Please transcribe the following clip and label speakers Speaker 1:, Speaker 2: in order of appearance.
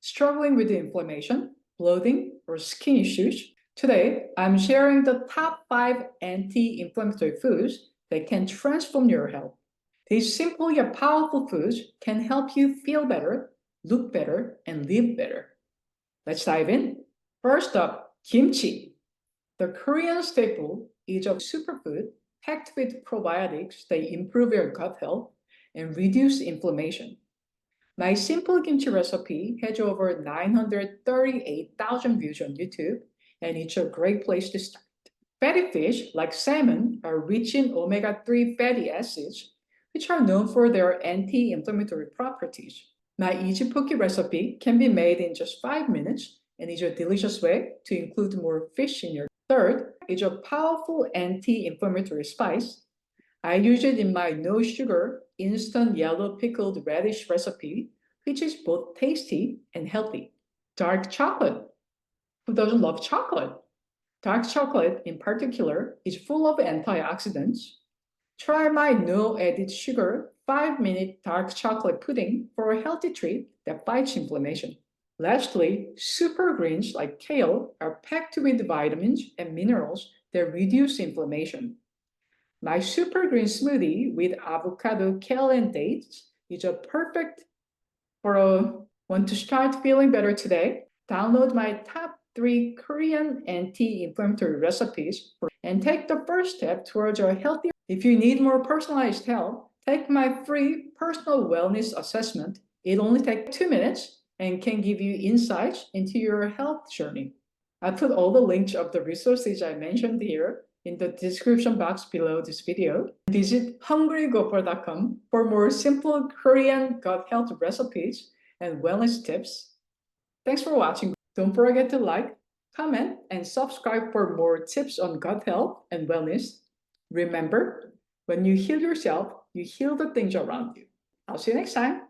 Speaker 1: Struggling with inflammation, bloating, or skin issues? Today, I'm sharing the top 5 anti-inflammatory foods that can transform your health. These simple yet powerful foods can help you feel better, look better, and live better. Let's dive in. First up, kimchi. The Korean staple is a superfood packed with probiotics that improve your gut health and reduce inflammation. My simple kimchi recipe has over 938,000 views on YouTube, and it's a great place to start. Fatty fish, like salmon, are rich in omega-3 fatty acids, which are known for their anti-inflammatory properties. My easy poke recipe can be made in just 5 minutes and is a delicious way to include more fish in your diet. Third is a powerful anti-inflammatory spice. I use it in my no sugar instant yellow pickled radish recipe, which is both tasty and healthy. Dark chocolate. Who doesn't love chocolate? Dark chocolate in particular is full of antioxidants. Try my no added sugar 5-minute dark chocolate pudding for a healthy treat that fights inflammation. Lastly, super greens like kale are packed with vitamins and minerals that reduce inflammation. My super green smoothie with avocado, kale, and dates is a perfect for want to start feeling better today. Download my top 3 Korean anti-inflammatory recipes and take the first step towards a healthier. If you need more personalized help, take my free personal wellness assessment. It only takes 2 minutes and can give you insights into your health journey. I put all the links of the resources I mentioned here in the description box below this video. Visit hungry-gopher.com for more simple Korean gut health recipes and wellness tips. Thanks for watching. Don't forget to like, comment, and subscribe for more tips on gut health and wellness. Remember, when you heal yourself, you heal the things around you. I'll see you next time.